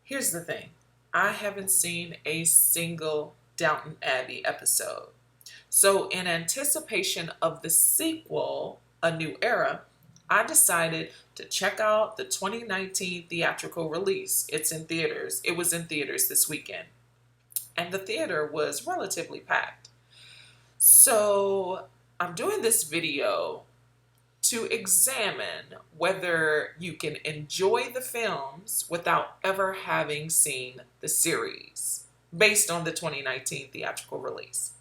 Here's the thing. I haven't seen a single Downton Abbey episode. So in anticipation of the sequel, A New Era, I decided to check out the 2019 theatrical release. It's in theaters. It was in theaters this weekend. And the theater was relatively packed. So I'm doing this video to examine whether you can enjoy the films without ever having seen the series based on the 2019 theatrical release.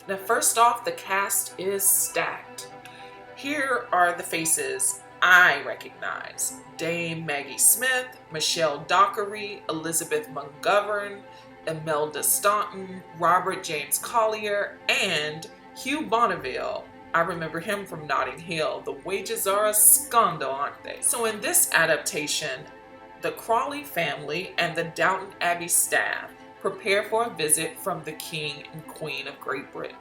Now, first off, the cast is stacked. Here are the faces I recognize: Dame Maggie Smith, Michelle Dockery, Elizabeth McGovern, Imelda Staunton, Robert James Collier, and Hugh Bonneville. I remember him from Notting Hill. The wages are a scandal, aren't they? So in this adaptation, the Crawley family and the Downton Abbey staff prepare for a visit from the King and Queen of Great Britain.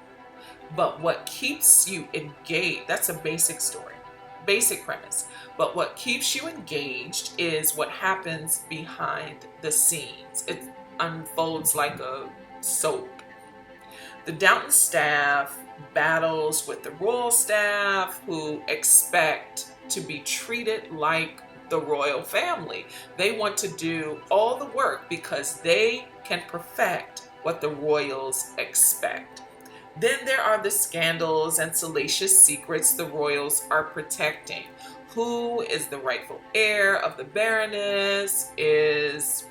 But what keeps you engaged, that's a basic story, basic premise. But what keeps you engaged is what happens behind the scenes. It unfolds like a soap. The Downton staff battles with the royal staff, who expect to be treated like the royal family. They want to do all the work because they can perfect what the royals expect. Then there are the scandals and salacious secrets the royals are protecting. Who is the rightful heir of the Baroness? Is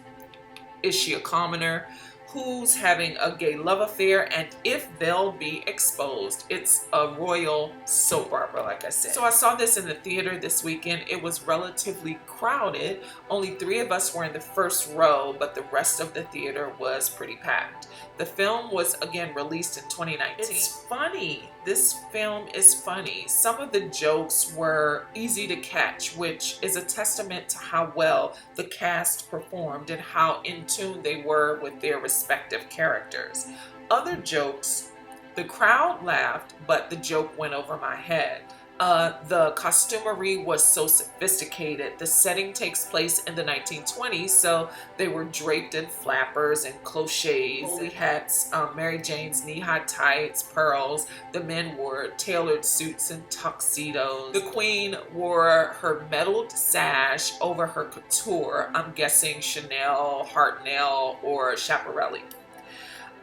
she a commoner? Who's having a gay love affair? And if they'll be exposed. It's a royal soap opera, like I said. So I saw this in the theater this weekend. It was relatively crowded. Only 3 of us were in the first row, but the rest of the theater was pretty packed. The film was again released in 2019. It's funny. This film is funny. Some of the jokes were easy to catch, which is a testament to how well the cast performed and how in tune they were with their respective characters. Other jokes, the crowd laughed, but the joke went over my head. The costumery was so sophisticated. The setting takes place in the 1920s, so they were draped in flappers and clochets, hats, Mary Jane's knee-high tights, pearls. The men wore tailored suits and tuxedos. The queen wore her metalled sash over her couture, I'm guessing Chanel, Hartnell, or Schiaparelli.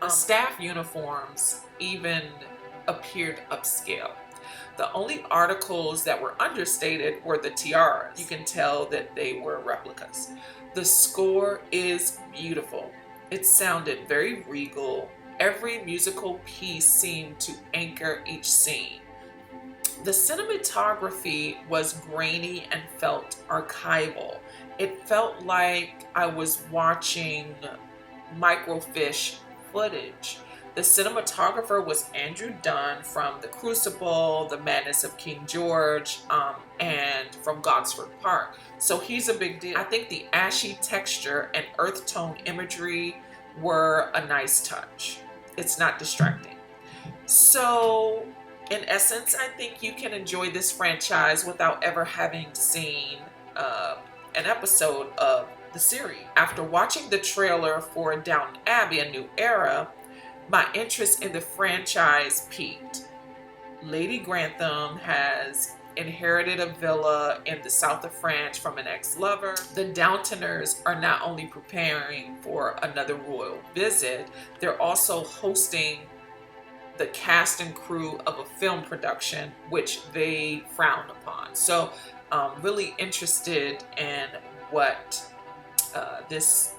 Staff uniforms even appeared upscale. The only articles that were understated were the tiaras. You can tell that they were replicas. The score is beautiful. It sounded very regal. Every musical piece seemed to anchor each scene. The cinematography was grainy and felt archival. It felt like I was watching microfiche footage. The cinematographer was Andrew Dunn from The Crucible, The Madness of King George, and from Gosford Park. So he's a big deal. I think the ashy texture and earth tone imagery were a nice touch. It's not distracting. So in essence, I think you can enjoy this franchise without ever having seen an episode of the series. After watching the trailer for Downton Abbey, A New Era, my interest in the franchise peaked. Lady Grantham has inherited a villa in the south of France from an ex-lover. The Downtoners are not only preparing for another royal visit, they're also hosting the cast and crew of a film production, which they frown upon. So really interested in what this,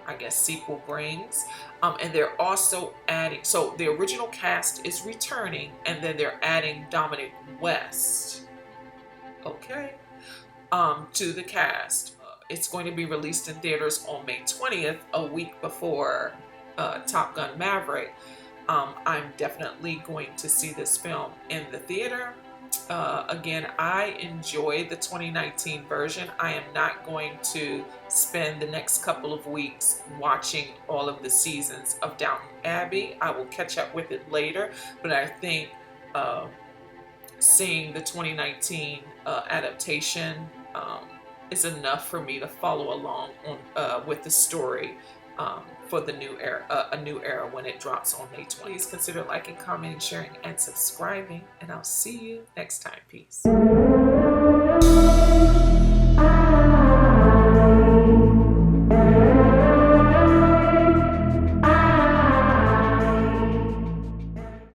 I guess, sequel brings. And they're also adding, so the original cast is returning, and then they're adding Dominic West, okay, to the cast. It's going to be released in theaters on May 20th, a week before Top Gun Maverick. I'm definitely going to see this film in the theater. Again, I enjoy the 2019 version. I am not going to spend the next couple of weeks watching all of the seasons of Downton Abbey. I will catch up with it later, but I think seeing the 2019 adaptation is enough for me to follow along on, with the story for the new era, a new era when it drops on May 20th. Please consider liking, commenting, sharing, and subscribing, and I'll see you next time. Peace.